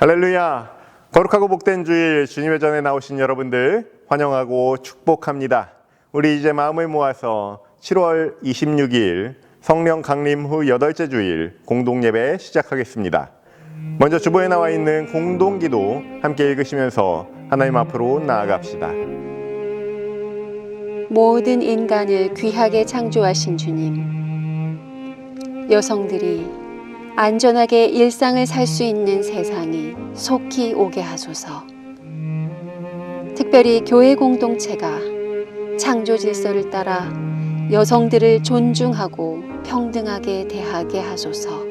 할렐루야! 거룩하고 복된 주일 주님의 전에 나오신 여러분들 환영하고 축복합니다. 우리 이제 마음을 모아서 7월 26일 성령 강림 후 8째 주일 공동예배 시작하겠습니다. 먼저 주보에 나와 있는 공동기도 함께 읽으시면서 하나님 앞으로 나아갑시다. 모든 인간을 귀하게 창조하신 주님, 여성들이 안전하게 일상을 살 수 있는 세상이 속히 오게 하소서. 특별히 교회 공동체가 창조 질서를 따라 여성들을 존중하고 평등하게 대하게 하소서.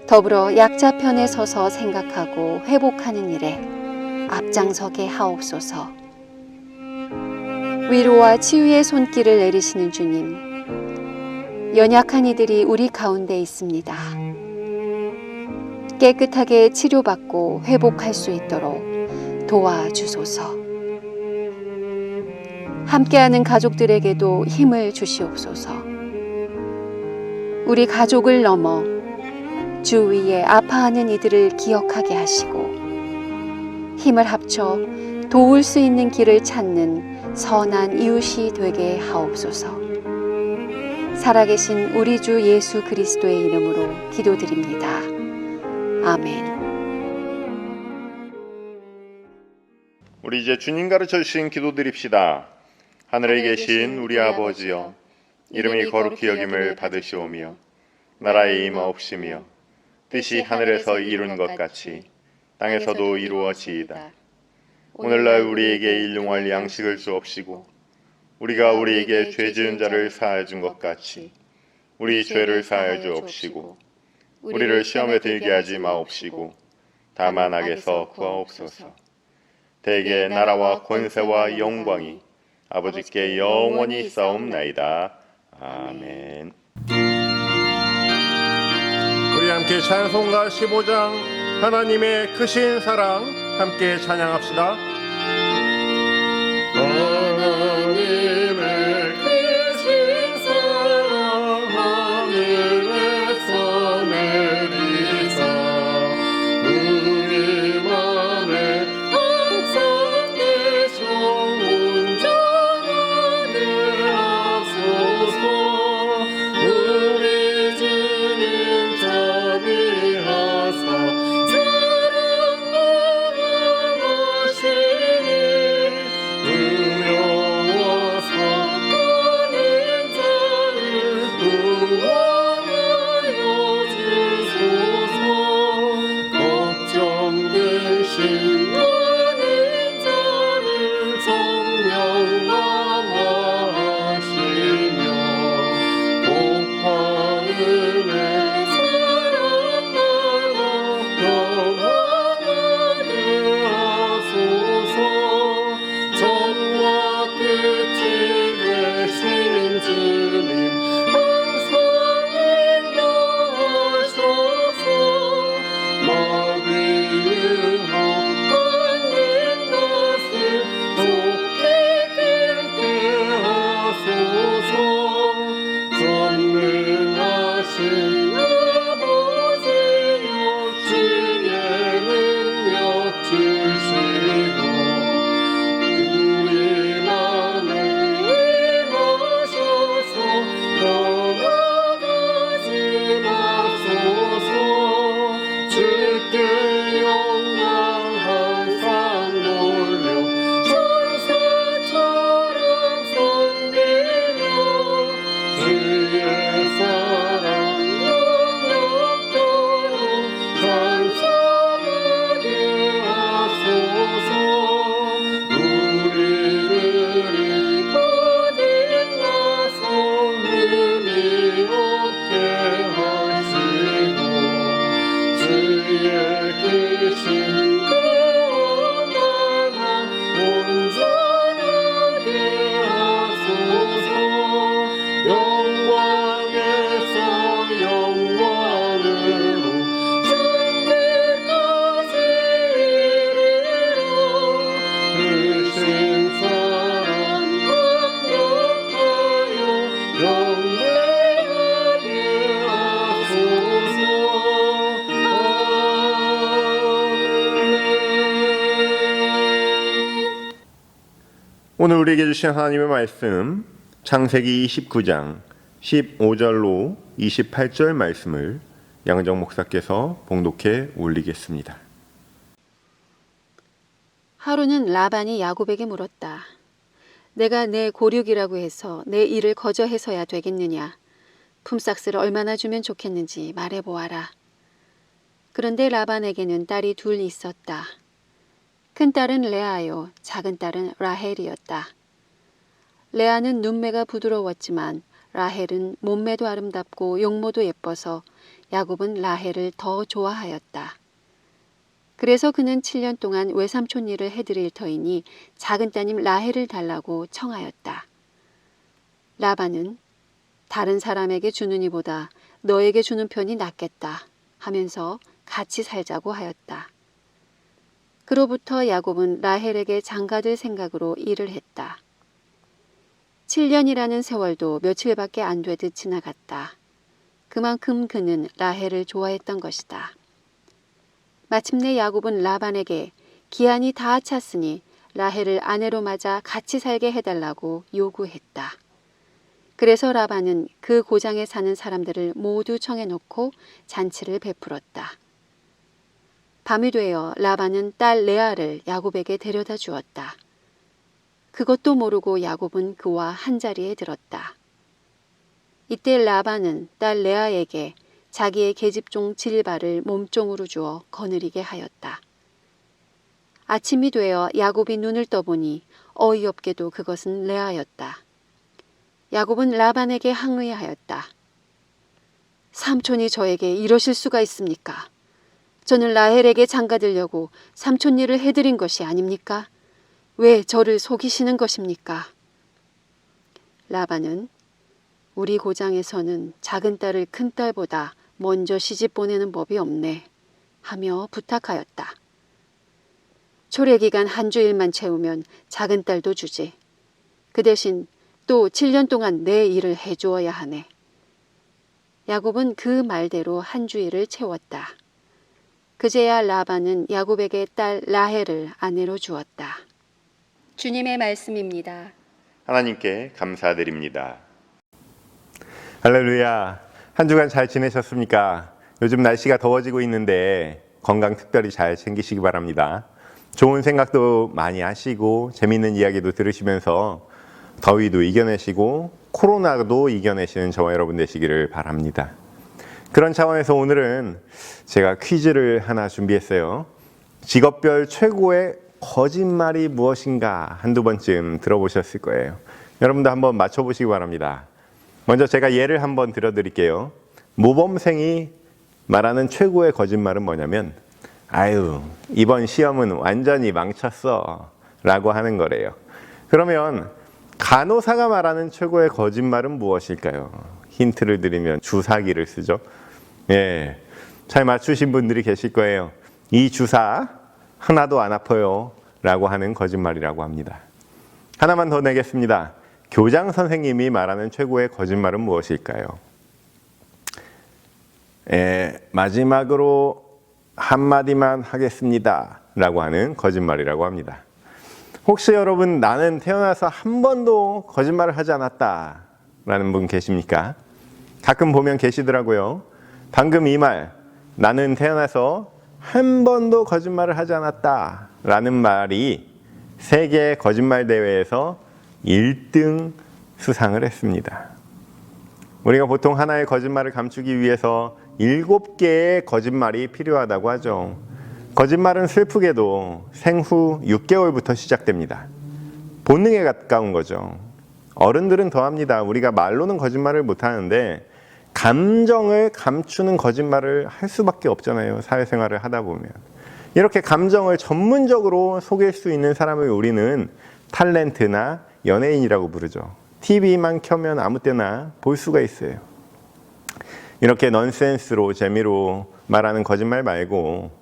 더불어 약자 편에 서서 생각하고 회복하는 일에 앞장서게 하옵소서. 위로와 치유의 손길을 내리시는 주님, 연약한 이들이 우리 가운데 있습니다. 깨끗하게 치료받고 회복할 수 있도록 도와주소서. 함께하는 가족들에게도 힘을 주시옵소서. 우리 가족을 넘어 주위에 아파하는 이들을 기억하게 하시고 힘을 합쳐 도울 수 있는 길을 찾는 선한 이웃이 되게 하옵소서. 살아계신 우리 주 예수 그리스도의 이름으로 기도드립니다. 아멘. 우리 이제 주님 가르쳐 주신 기도드립시다. 하늘에 계신 우리 아버지여, 이름이 거룩히 여김을 받으시오며 나라의 임하옵시며 뜻이 하늘에서 이룬 것 같이 땅에서도 이루어지이다. 오늘날 우리에게 일용할 양식을 주옵시고 우리가 우리에게 죄 지은 자를 사하여 준 것 같이 우리 죄를 사하여 주옵시고 우리를 시험에 들게 하지 마옵시고 다만 악에서 구하옵소서. 대개 나라와 권세와 영광이 아버지께 영원히 있사옵나이다. 아멘. 우리 함께 찬송가 15장 하나님의 크신 사랑 함께 찬양합시다. 하나님의 크신 사랑 하늘에서 내리사 우리 맘에 항상 계셔 온전하게 하소서. 우리 주님 자비하사 사랑 나라하시 오늘 우리에게 주신 하나님의 말씀 창세기 29장 15절로 28절 말씀을 양정 목사께서 봉독해 올리겠습니다. 하루는 라반이 야곱에게 물었다. 내가 내 고륙이라고 해서 내 일을 거저해서야 되겠느냐? 품삯을 얼마나 주면 좋겠는지 말해보아라. 그런데 라반에게는 딸이 둘 있었다. 큰 딸은 레아요, 작은 딸은 라헬이었다. 레아는 눈매가 부드러웠지만 라헬은 몸매도 아름답고 용모도 예뻐서 야곱은 라헬을 더 좋아하였다. 그래서 그는 7년 동안 외삼촌 일을 해드릴 터이니 작은 따님 라헬을 달라고 청하였다. 라반은 다른 사람에게 주는 이보다 너에게 주는 편이 낫겠다 하면서 같이 살자고 하였다. 그로부터 야곱은 라헬에게 장가들 생각으로 일을 했다. 7년이라는 세월도 며칠밖에 안 되듯 지나갔다. 그만큼 그는 라헬을 좋아했던 것이다. 마침내 야곱은 라반에게 기한이 다 찼으니 라헬을 아내로 맞아 같이 살게 해달라고 요구했다. 그래서 라반은 그 고장에 사는 사람들을 모두 청해놓고 잔치를 베풀었다. 밤이 되어 라반은 딸 레아를 야곱에게 데려다 주었다. 그것도 모르고 야곱은 그와 한자리에 들었다. 이때 라반은 딸 레아에게 자기의 계집종 질바를 몸종으로 주어 거느리게 하였다. 아침이 되어 야곱이 눈을 떠보니 어이없게도 그것은 레아였다. 야곱은 라반에게 항의하였다. 삼촌이 저에게 이러실 수가 있습니까? 저는 라헬에게 장가들려고 삼촌 일을 해드린 것이 아닙니까? 왜 저를 속이시는 것입니까? 라반은 우리 고장에서는 작은 딸을 큰 딸보다 먼저 시집 보내는 법이 없네 하며 부탁하였다. 초래기간 한 주일만 채우면 작은 딸도 주지. 그 대신 또 7년 동안 내 일을 해주어야 하네. 야곱은 그 말대로 한 주일을 채웠다. 그제야 라반은 야곱에게 딸 라헬을 아내로 주었다. 주님의 말씀입니다. 하나님께 감사드립니다. 할렐루야. 한 주간 잘 지내셨습니까? 요즘 날씨가 더워지고 있는데 건강 특별히 잘 챙기시기 바랍니다. 좋은 생각도 많이 하시고 재미있는 이야기도 들으시면서 더위도 이겨내시고 코로나도 이겨내시는 저와 여러분 되시기를 바랍니다. 그런 차원에서 오늘은 제가 퀴즈를 하나 준비했어요. 직업별 최고의 거짓말이 무엇인가 한두 번쯤 들어보셨을 거예요. 여러분도 한번 맞춰보시기 바랍니다. 먼저 제가 예를 한번 들어드릴게요. 모범생이 말하는 최고의 거짓말은 뭐냐면 아유 이번 시험은 완전히 망쳤어 라고 하는 거래요. 그러면 간호사가 말하는 최고의 거짓말은 무엇일까요? 힌트를 드리면 주사기를 쓰죠. 예, 잘 맞추신 분들이 계실 거예요. 이 주사 하나도 안 아파요 라고 하는 거짓말이라고 합니다. 하나만 더 내겠습니다. 교장 선생님이 말하는 최고의 거짓말은 무엇일까요? 마지막으로 한마디만 하겠습니다 라고 하는 거짓말이라고 합니다. 혹시 여러분 나는 태어나서 한 번도 거짓말을 하지 않았다 라는 분 계십니까? 가끔 보면 계시더라고요. 방금 이 말, 나는 태어나서 한 번도 거짓말을 하지 않았다 라는 말이 세계 거짓말 대회에서 1등 수상을 했습니다. 우리가 보통 하나의 거짓말을 감추기 위해서 7개의 거짓말이 필요하다고 하죠. 거짓말은 슬프게도 생후 6개월부터 시작됩니다. 본능에 가까운 거죠. 어른들은 더합니다. 우리가 말로는 거짓말을 못하는데 감정을 감추는 거짓말을 할 수밖에 없잖아요. 사회생활을 하다 보면. 이렇게 감정을 전문적으로 속일 수 있는 사람을 우리는 탤런트나 연예인이라고 부르죠. TV만 켜면 아무 때나 볼 수가 있어요. 이렇게 넌센스로 재미로 말하는 거짓말 말고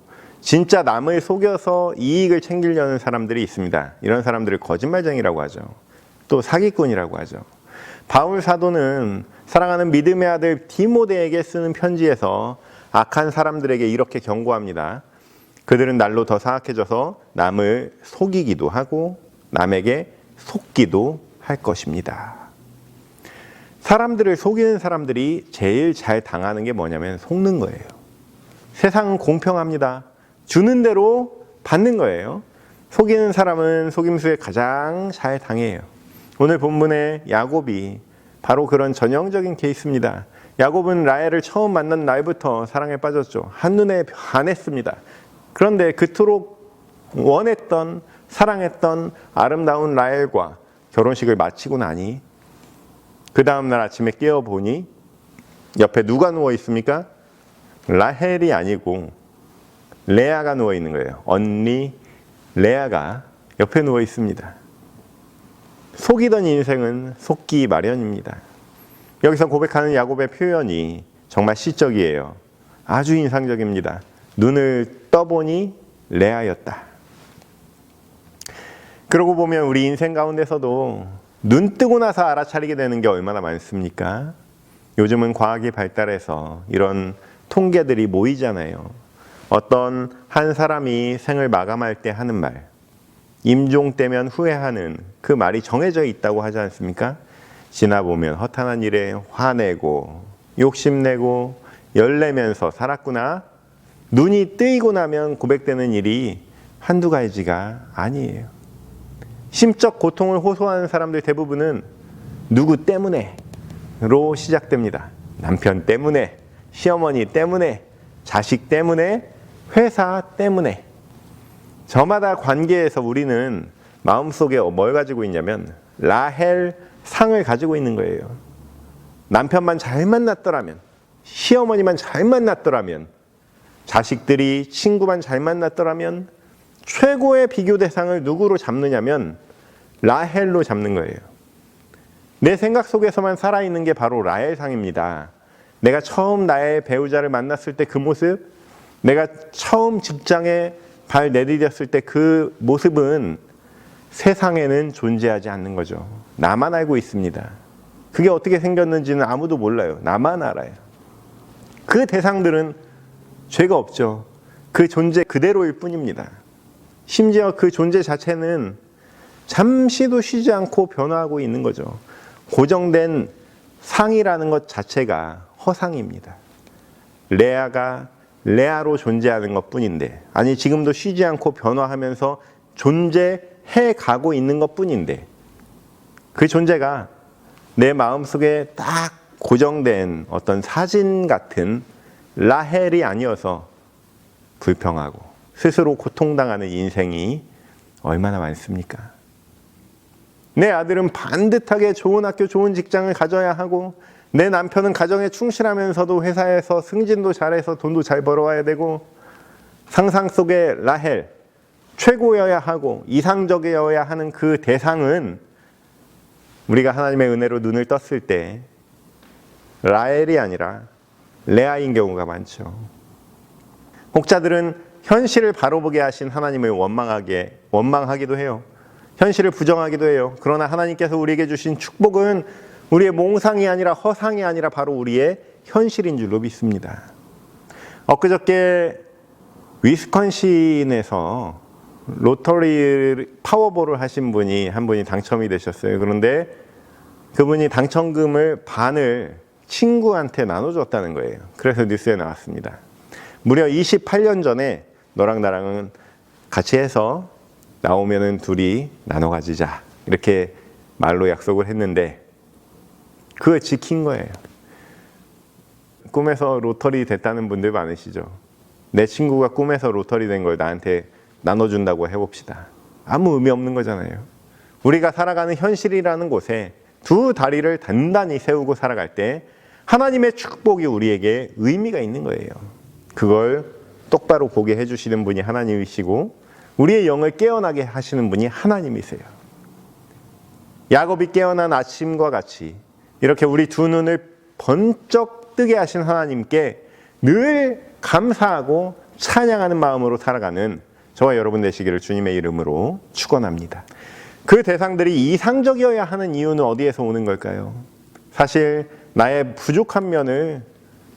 진짜 남을 속여서 이익을 챙기려는 사람들이 있습니다. 이런 사람들을 거짓말쟁이라고 하죠. 또 사기꾼이라고 하죠. 바울 사도는 사랑하는 믿음의 아들 디모데에게 쓰는 편지에서 악한 사람들에게 이렇게 경고합니다. 그들은 날로 더 사악해져서 남을 속이기도 하고 남에게 속기도 할 것입니다. 사람들을 속이는 사람들이 제일 잘 당하는 게 뭐냐면 속는 거예요. 세상은 공평합니다. 주는 대로 받는 거예요. 속이는 사람은 속임수에 가장 잘 당해요. 오늘 본문의 야곱이 바로 그런 전형적인 케이스입니다. 야곱은 라헬을 처음 만난 날부터 사랑에 빠졌죠. 한눈에 반했습니다. 그런데 그토록 원했던, 사랑했던 아름다운 라헬과 결혼식을 마치고 나니 그 다음날 아침에 깨어보니 옆에 누가 누워 있습니까? 라헬이 아니고 레아가 누워 있는 거예요. 언니 레아가 옆에 누워 있습니다. 속이던 인생은 속기 마련입니다. 여기서 고백하는 야곱의 표현이 정말 시적이에요. 아주 인상적입니다. 눈을 떠보니 레아였다. 그러고 보면 우리 인생 가운데서도 눈 뜨고 나서 알아차리게 되는 게 얼마나 많습니까? 요즘은 과학이 발달해서 이런 통계들이 모이잖아요. 어떤 한 사람이 생을 마감할 때 하는 말, 임종 때면 후회하는 그 말이 정해져 있다고 하지 않습니까? 지나보면 허탄한 일에 화내고 욕심내고 열내면서 살았구나. 눈이 뜨이고 나면 고백되는 일이 한두 가지가 아니에요. 심적 고통을 호소하는 사람들 대부분은 누구 때문에로 시작됩니다. 남편 때문에, 시어머니 때문에, 자식 때문에, 회사 때문에. 저마다 관계에서 우리는 마음속에 뭘 가지고 있냐면 라헬 상을 가지고 있는 거예요. 남편만 잘 만났더라면, 시어머니만 잘 만났더라면, 자식들이 친구만 잘 만났더라면 최고의 비교 대상을 누구로 잡느냐면 라헬로 잡는 거예요. 내 생각 속에서만 살아있는 게 바로 라헬상입니다. 내가 처음 나의 배우자를 만났을 때 그 모습, 내가 처음 직장에 발 내디뎠을 때 그 모습은 세상에는 존재하지 않는 거죠. 나만 알고 있습니다. 그게 어떻게 생겼는지는 아무도 몰라요. 나만 알아요. 그 대상들은 죄가 없죠. 그 존재 그대로일 뿐입니다. 심지어 그 존재 자체는 잠시도 쉬지 않고 변화하고 있는 거죠. 고정된 상이라는 것 자체가 허상입니다. 레아가 레아로 존재하는 것 뿐인데, 아니 지금도 쉬지 않고 변화하면서 존재해 가고 있는 것 뿐인데, 그 존재가 내 마음속에 딱 고정된 어떤 사진 같은 라헬이 아니어서 불평하고 스스로 고통당하는 인생이 얼마나 많습니까? 내 아들은 반듯하게 좋은 학교, 좋은 직장을 가져야 하고, 내 남편은 가정에 충실하면서도 회사에서 승진도 잘해서 돈도 잘 벌어와야 되고, 상상 속의 라헬, 최고여야 하고 이상적이어야 하는 그 대상은 우리가 하나님의 은혜로 눈을 떴을 때 라헬이 아니라 레아인 경우가 많죠. 목자들은 현실을 바로 보게 하신 하나님을 원망하기도 해요. 현실을 부정하기도 해요. 그러나 하나님께서 우리에게 주신 축복은 우리의 몽상이 아니라 허상이 아니라 바로 우리의 현실인 줄로 믿습니다. 엊그저께 위스콘신에서 로터리 파워볼을 하신 분이 한 분이 당첨이 되셨어요. 그런데 그분이 당첨금을 반을 친구한테 나눠줬다는 거예요. 그래서 뉴스에 나왔습니다. 무려 28년 전에 너랑 나랑은 같이 해서 나오면은 둘이 나눠 가지자, 이렇게 말로 약속을 했는데 그걸 지킨 거예요. 꿈에서 로터리 됐다는 분들 많으시죠? 내 친구가 꿈에서 로터리 된 걸 나한테 나눠준다고 해봅시다. 아무 의미 없는 거잖아요. 우리가 살아가는 현실이라는 곳에 두 다리를 단단히 세우고 살아갈 때 하나님의 축복이 우리에게 의미가 있는 거예요. 그걸 똑바로 보게 해주시는 분이 하나님이시고 우리의 영을 깨어나게 하시는 분이 하나님이세요. 야곱이 깨어난 아침과 같이 이렇게 우리 두 눈을 번쩍 뜨게 하신 하나님께 늘 감사하고 찬양하는 마음으로 살아가는 저와 여러분 되시기를 주님의 이름으로 축원합니다. 그 대상들이 이상적이어야 하는 이유는 어디에서 오는 걸까요? 사실 나의 부족한 면을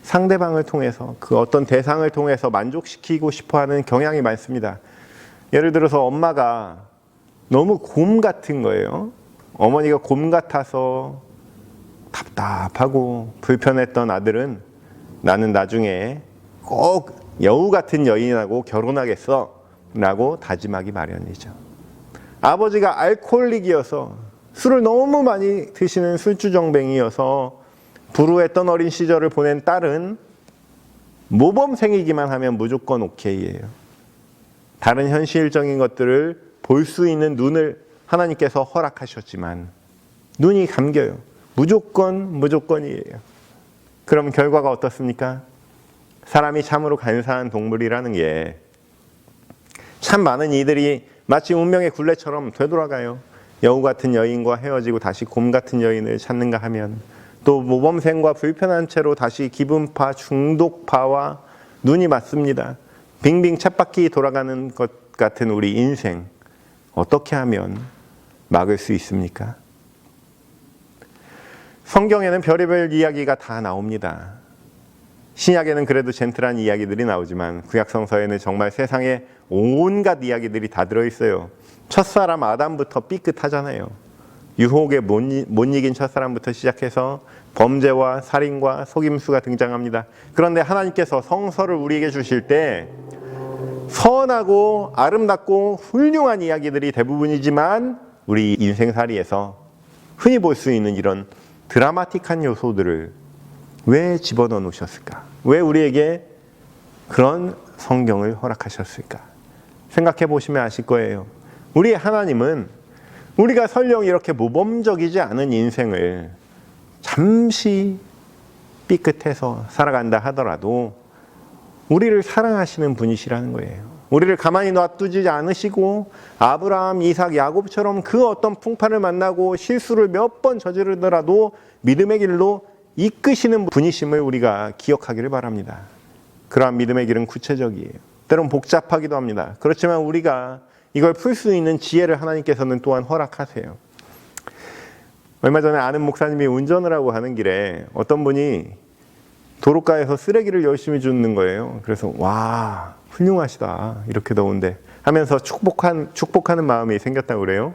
상대방을 통해서, 그 어떤 대상을 통해서 만족시키고 싶어하는 경향이 많습니다. 예를 들어서 엄마가 너무 곰 같은 거예요. 어머니가 곰 같아서 답답하고 불편했던 아들은 나는 나중에 꼭 여우 같은 여인하고 결혼하겠어 라고 다짐하기 마련이죠. 아버지가 알코올릭이어서 술을 너무 많이 드시는 술주정뱅이여서 불우했던 어린 시절을 보낸 딸은 모범생이기만 하면 무조건 오케이예요. 다른 현실적인 것들을 볼 수 있는 눈을 하나님께서 허락하셨지만 눈이 감겨요. 무조건이에요. 그럼 결과가 어떻습니까? 사람이 참으로 간사한 동물이라는 게 참 많은 이들이 마치 운명의 굴레처럼 되돌아가요. 여우 같은 여인과 헤어지고 다시 곰 같은 여인을 찾는가 하면 또 모범생과 불편한 채로 다시 기분파, 중독파와 눈이 맞습니다. 빙빙 쳇바퀴 돌아가는 것 같은 우리 인생 어떻게 하면 막을 수 있습니까? 성경에는 별의별 이야기가 다 나옵니다. 신약에는 그래도 젠틀한 이야기들이 나오지만 구약성서에는 정말 세상에 온갖 이야기들이 다 들어있어요. 첫사람 아담부터 삐끗하잖아요. 유혹에 못 이긴 첫사람부터 시작해서 범죄와 살인과 속임수가 등장합니다. 그런데 하나님께서 성서를 우리에게 주실 때 선하고 아름답고 훌륭한 이야기들이 대부분이지만 우리 인생살이에서 흔히 볼 수 있는 이런 드라마틱한 요소들을 왜 집어넣어 놓으셨을까? 왜 우리에게 그런 성경을 허락하셨을까? 생각해 보시면 아실 거예요. 우리 하나님은 우리가 설령 이렇게 모범적이지 않은 인생을 잠시 삐끗해서 살아간다 하더라도 우리를 사랑하시는 분이시라는 거예요. 우리를 가만히 놔두지 않으시고 아브라함, 이삭, 야곱처럼 그 어떤 풍파를 만나고 실수를 몇 번 저지르더라도 믿음의 길로 이끄시는 분이심을 우리가 기억하기를 바랍니다. 그러한 믿음의 길은 구체적이에요. 때론 복잡하기도 합니다. 그렇지만 우리가 이걸 풀 수 있는 지혜를 하나님께서는 또한 허락하세요. 얼마 전에 아는 목사님이 운전을 하고 하는 길에 어떤 분이 도로가에서 쓰레기를 열심히 줍는 거예요. 그래서 와, 훌륭하시다. 이렇게 더운데 하면서 축복하는 마음이 생겼다고 그래요.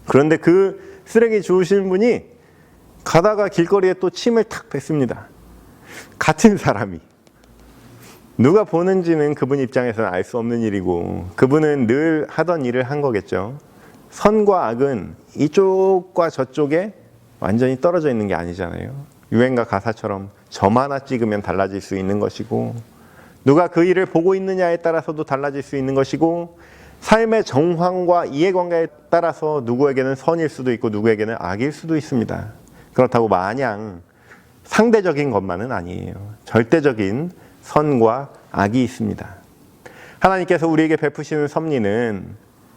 그런데 그 쓰레기 주우시는 분이 가다가 길거리에 또 침을 탁 뱉습니다. 같은 사람이. 누가 보는지는 그분 입장에서는 알 수 없는 일이고 그분은 늘 하던 일을 한 거겠죠. 선과 악은 이쪽과 저쪽에 완전히 떨어져 있는 게 아니잖아요. 유행가 가사처럼 점 하나 찍으면 달라질 수 있는 것이고 누가 그 일을 보고 있느냐에 따라서도 달라질 수 있는 것이고 삶의 정황과 이해관계에 따라서 누구에게는 선일 수도 있고 누구에게는 악일 수도 있습니다. 그렇다고 마냥 상대적인 것만은 아니에요. 절대적인 선과 악이 있습니다. 하나님께서 우리에게 베푸시는 섭리는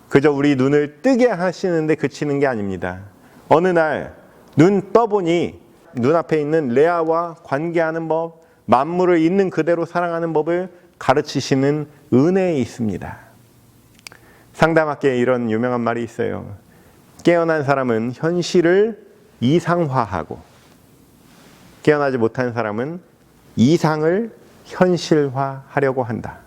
그저 우리 눈을 뜨게 하시는데 그치는 게 아닙니다. 어느 날 눈 떠보니 눈앞에 있는 레아와 관계하는 법, 만물을 있는 그대로 사랑하는 법을 가르치시는 은혜에 있습니다. 상담학계에 이런 유명한 말이 있어요. 깨어난 사람은 현실을 이상화하고 깨어나지 못한 사람은 이상을 현실화하려고 한다.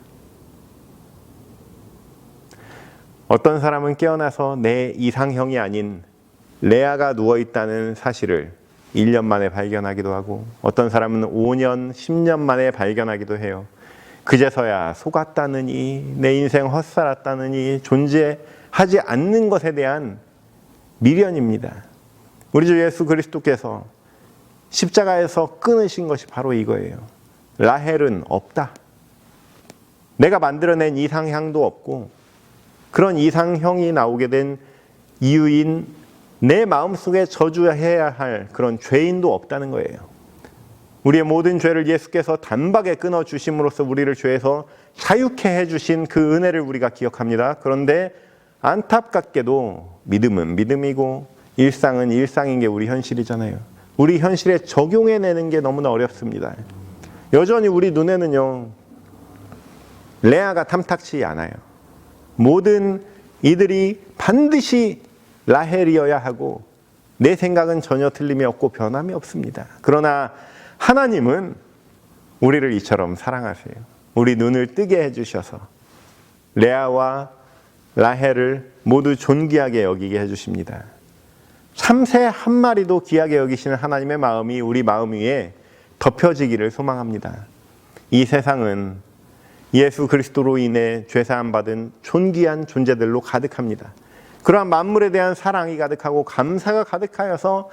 어떤 사람은 깨어나서 내 이상형이 아닌 레아가 누워있다는 사실을 1년 만에 발견하기도 하고 어떤 사람은 5년, 10년 만에 발견하기도 해요. 그제서야 속았다느니 내 인생 헛살았다느니 존재하지 않는 것에 대한 미련입니다. 우리 주 예수 그리스도께서 십자가에서 끊으신 것이 바로 이거예요. 라헬은 없다. 내가 만들어낸 이상향도 없고 그런 이상형이 나오게 된 이유인 내 마음속에 저주해야 할 그런 죄인도 없다는 거예요. 우리의 모든 죄를 예수께서 단박에 끊어주심으로써 우리를 죄에서 자유케 해주신 그 은혜를 우리가 기억합니다. 그런데 안타깝게도 믿음은 믿음이고 일상은 일상인 게 우리 현실이잖아요. 우리 현실에 적용해내는 게 너무나 어렵습니다. 여전히 우리 눈에는요, 레아가 탐탁치 않아요. 모든 이들이 반드시 라헬이어야 하고 내 생각은 전혀 틀림이 없고 변함이 없습니다. 그러나 하나님은 우리를 이처럼 사랑하세요. 우리 눈을 뜨게 해주셔서 레아와 라헬을 모두 존귀하게 여기게 해주십니다. 참새 한 마리도 귀하게 여기시는 하나님의 마음이 우리 마음 위에 덮여지기를 소망합니다. 이 세상은 예수 그리스도로 인해 죄사함 받은 존귀한 존재들로 가득합니다. 그러한 만물에 대한 사랑이 가득하고 감사가 가득하여서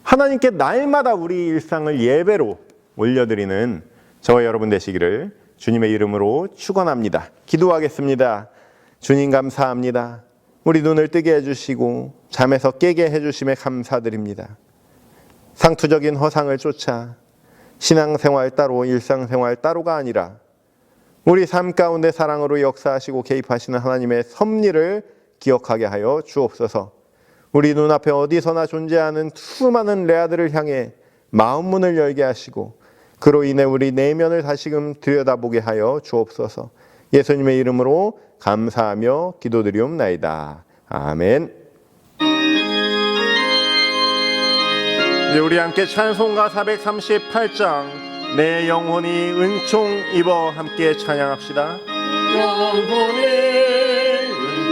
하나님께 날마다 우리 일상을 예배로 올려드리는 저와 여러분 되시기를 주님의 이름으로 축원합니다. 기도하겠습니다. 주님 감사합니다. 우리 눈을 뜨게 해주시고 잠에서 깨게 해주심에 감사드립니다. 상투적인 허상을 쫓아 신앙생활 따로 일상생활 따로가 아니라 우리 삶 가운데 사랑으로 역사하시고 개입하시는 하나님의 섭리를 기억하게 하여 주옵소서. 우리 눈앞에 어디서나 존재하는 수많은 레아들을 향해 마음문을 열게 하시고 그로 인해 우리 내면을 다시금 들여다보게 하여 주옵소서. 예수님의 이름으로 감사하며 기도드리옵나이다. 아멘. 네, 우리 함께 찬송가 438장 내 영혼이 은총 입어 함께 찬양합시다. 영혼이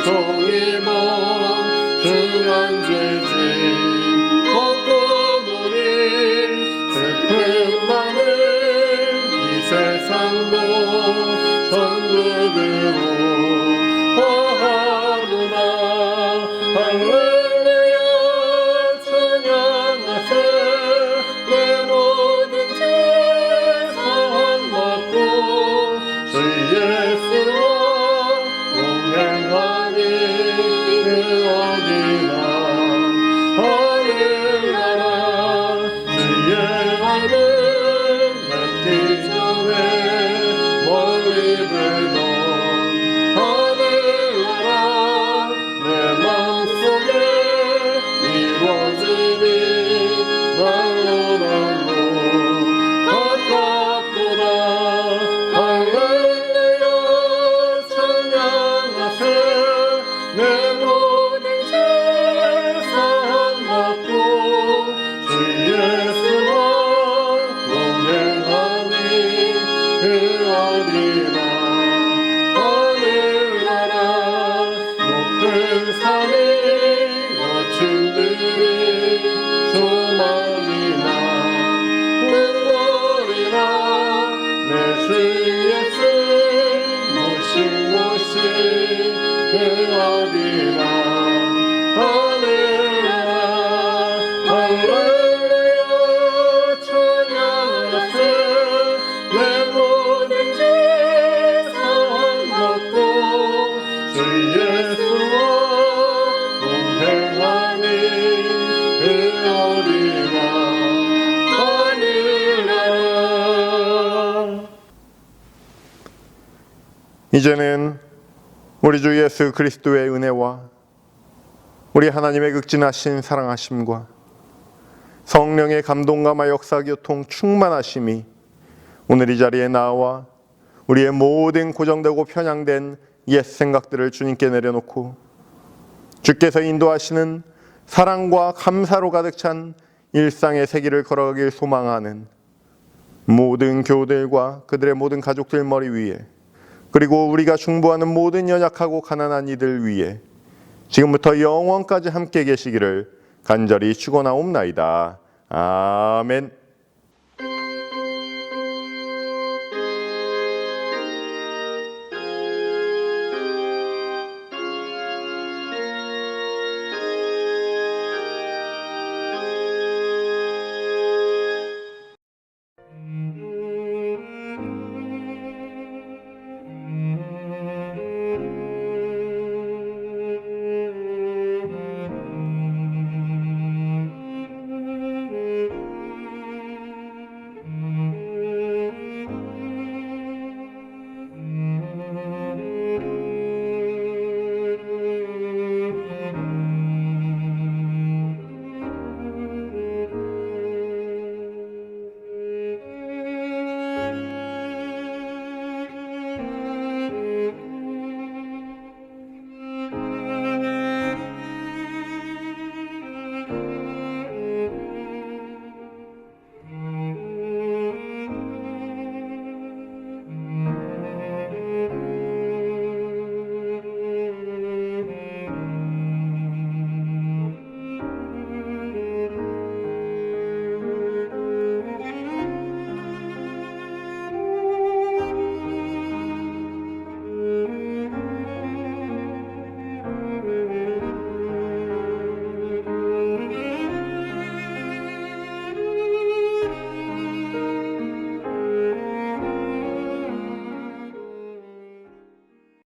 은총 입어 중한 죄짐 벗고 보니 슬픔 많은 이 세상도 천국으로 화하구나. 할렐루야 찬양하세. 내 모든 죄 사함받고 주 예수와 동행하니 그 어디나 하늘나라 주의 아들 맺기 전에 멀리 불던 하늘나라 내 마음속에 이루어지니 날로 가깝도다. 할렐루야 찬양하세. 내 모든 죄 사함받고 주 예수와 동행하니 그 어디나 하늘나라 높은 산이 어춘들이 소망이나 눈물이나 내 주 예수 모시 그 어디나 하늘나라 할렐루야 찬양하세. 내 모든 죄 사함받고 주 예수와 동행하니 그 어디나 하늘나라. 이제는 우리 주 예수 그리스도의 은혜와 우리 하나님의 극진하신 사랑하심과 성령의 감동감화 역사교통 충만하심이 오늘 이 자리에 나와 우리의 모든 고정되고 편향된 옛 생각들을 주님께 내려놓고 주께서 인도하시는 사랑과 감사로 가득 찬 일상의 세기를 걸어가길 소망하는 모든 교우들과 그들의 모든 가족들 머리 위에 그리고 우리가 중보하는 모든 연약하고 가난한 이들 위에 지금부터 영원까지 함께 계시기를 간절히 축원하옵나이다. 아멘.